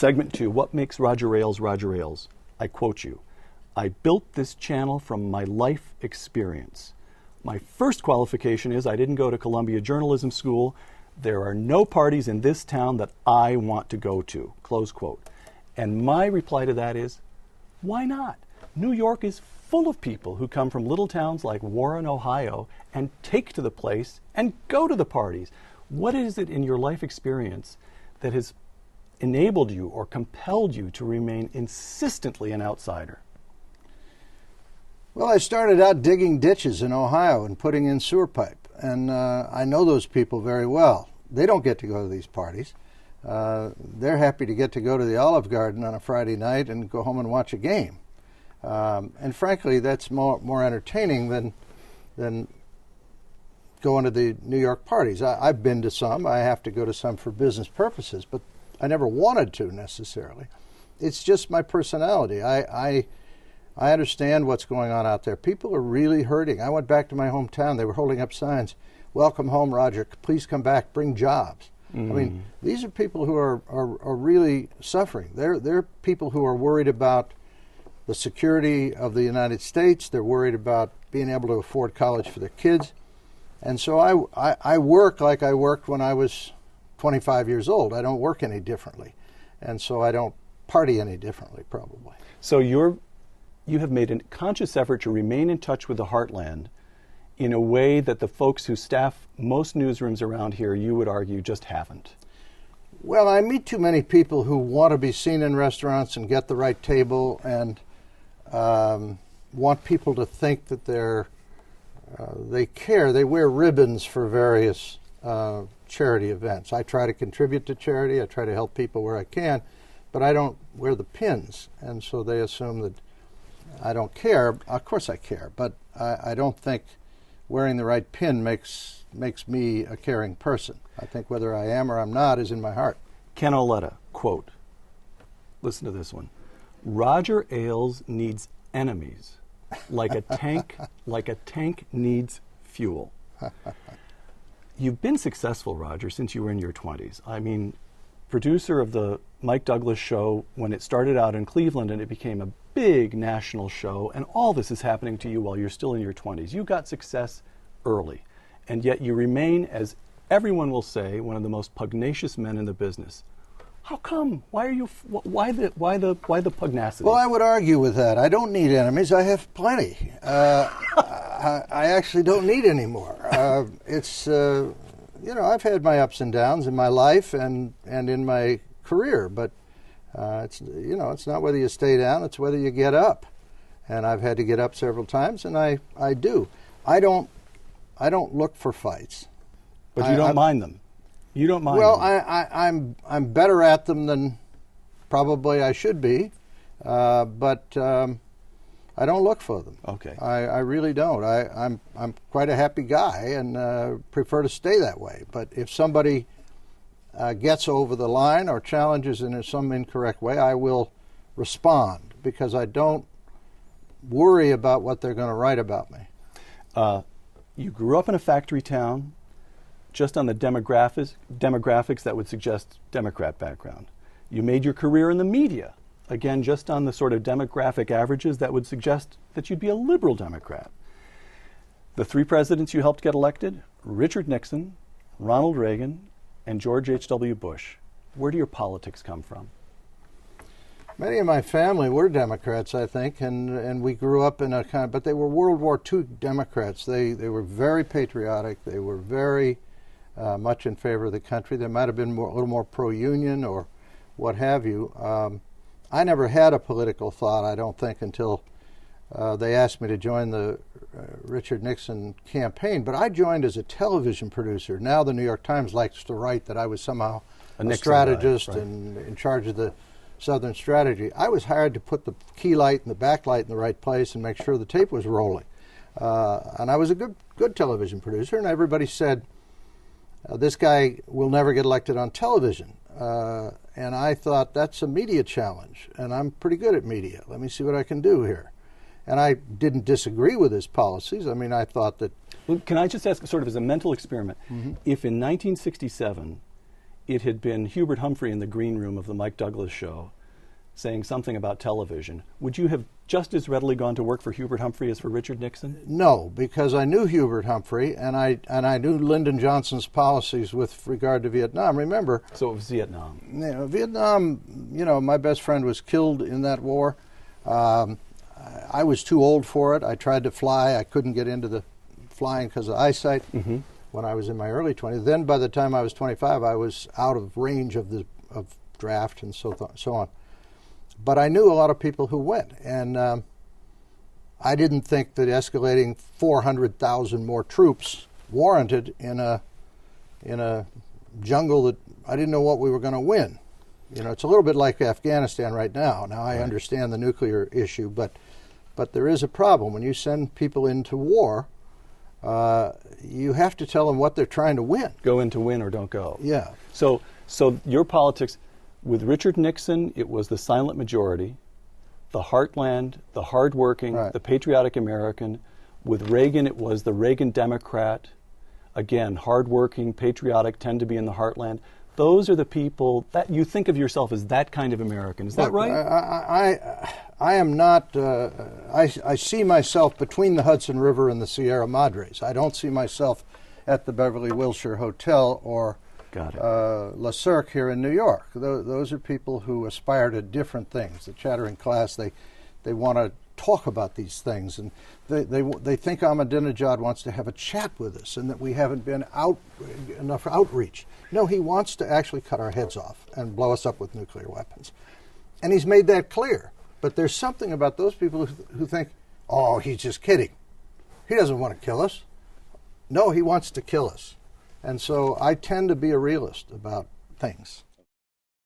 Segment 2, what makes Roger Ailes Roger Ailes? I quote you, I built this channel from my life experience. My first qualification is I didn't go to Columbia Journalism School. There are no parties in this town that I want to go to, close quote. And my reply to that is, why not? New York is full of people who come from little towns like Warren, Ohio, and take to the place and go to the parties. What is it in your life experience that has enabled you or compelled you to remain insistently an outsider? Well, I started out digging ditches in Ohio and putting in sewer pipe, and I know those people very well. They don't get to go to these parties. They're happy to get to go to the Olive Garden on a Friday night and go home and watch a game. And frankly, that's more entertaining than going to the New York parties. I've been to some. I have to go to some for business purposes, but I never wanted to necessarily. It's just my personality. I understand what's going on out there. People are really hurting. I went back to my hometown. They were holding up signs, "Welcome home, Roger. Please come back. Bring jobs." I mean, these are people who are really suffering. They're people who are worried about the security of the United States. They're worried about being able to afford college for their kids. And so I work like I worked when I was 25 years old. I don't work any differently. And so I don't party any differently, probably. So you have made a conscious effort to remain in touch with the heartland in a way that the folks who staff most newsrooms around here, you would argue, just haven't. Well, I meet too many people who want to be seen in restaurants and get the right table and want people to think that they care. They wear ribbons for various charity events. I try to contribute to charity. I try to help people where I can, but I don't wear the pins. And so they assume that I don't care. Of course I care, but I don't think wearing the right pin makes me a caring person. I think whether I am or I'm not is in my heart. Ken Oletta, quote, listen to this one. Roger Ailes needs enemies like a tank needs fuel. You've been successful, Roger, since you were in your 20s. I mean, producer of the Mike Douglas show when it started out in Cleveland and it became a big national show, and all this is happening to you while you're still in your 20s. You got success early, and yet you remain, as everyone will say, one of the most pugnacious men in the business. How come? Why the pugnacity? Well, I would argue with that. I don't need enemies. I have plenty. I actually don't need any more. I've had my ups and downs in my life and in my career, but it's not whether you stay down, it's whether you get up. And I've had to get up several times, and I do. I don't look for fights. But you don't mind them. You don't mind well, them. I'm better at them than probably I should be, but I don't look for them. Okay. I really don't. I'm quite a happy guy and prefer to stay that way. But if somebody gets over the line or challenges in some incorrect way, I will respond because I don't worry about what they're going to write about me. You grew up in a factory town. Just on the demographics that would suggest Democrat background. You made your career in the media, again, just on the sort of demographic averages that would suggest that you'd be a liberal Democrat. The three presidents you helped get elected, Richard Nixon, Ronald Reagan, and George H.W. Bush. Where do your politics come from? Many of my family were Democrats, I think, and we grew up in a but they were World War II Democrats. They were very patriotic. They were very much in favor of the country. They might have been a little more pro-union or what have you. I never had a political thought, I don't think, until they asked me to join the Richard Nixon campaign. But I joined as a television producer. Now the New York Times likes to write that I was somehow a strategist guy, right, and in charge of the Southern strategy. I was hired to put the key light and the backlight in the right place and make sure the tape was rolling. And I was a good television producer, and everybody said, this guy will never get elected on television. And I thought, that's a media challenge, and I'm pretty good at media. Let me see what I can do here. And I didn't disagree with his policies. I mean, I thought that... Well, can I just ask, sort of as a mental experiment, if in 1967 it had been Hubert Humphrey in the green room of the Mike Douglas show saying something about television, would you have just as readily gone to work for Hubert Humphrey as for Richard Nixon? No, because I knew Hubert Humphrey, and I knew Lyndon Johnson's policies with regard to Vietnam. Remember, So it was Vietnam. Vietnam, my best friend was killed in that war. I was too old for it. I tried to fly. I couldn't get into the flying because of eyesight when I was in my early 20s. Then by the time I was 25, I was out of range of draft and so on. But I knew a lot of people who went, and I didn't think that escalating 400,000 more troops warranted in a jungle that I didn't know what we were going to win. It's a little bit like Afghanistan right now. Now I understand the nuclear issue, but there is a problem. When you send people into war, you have to tell them what they're trying to win. Go in to win or don't go. Yeah. So your politics, with Richard Nixon, it was the silent majority, the heartland, the hardworking, the patriotic American. With Reagan, it was the Reagan Democrat. Again, hardworking, patriotic, tend to be in the heartland. Those are the people that you think of yourself as that kind of American. Is that right? I am not. I see myself between the Hudson River and the Sierra Madres. I don't see myself at the Beverly Wilshire Hotel or Le Cirque here in New York. Those are people who aspire to different things. The chattering class, they want to talk about these things, and they think Ahmadinejad wants to have a chat with us and that we haven't been enough outreach. No, he wants to actually cut our heads off and blow us up with nuclear weapons. And he's made that clear. But there's something about those people who think, oh, he's just kidding. He doesn't want to kill us. No, he wants to kill us. And so I tend to be a realist about things.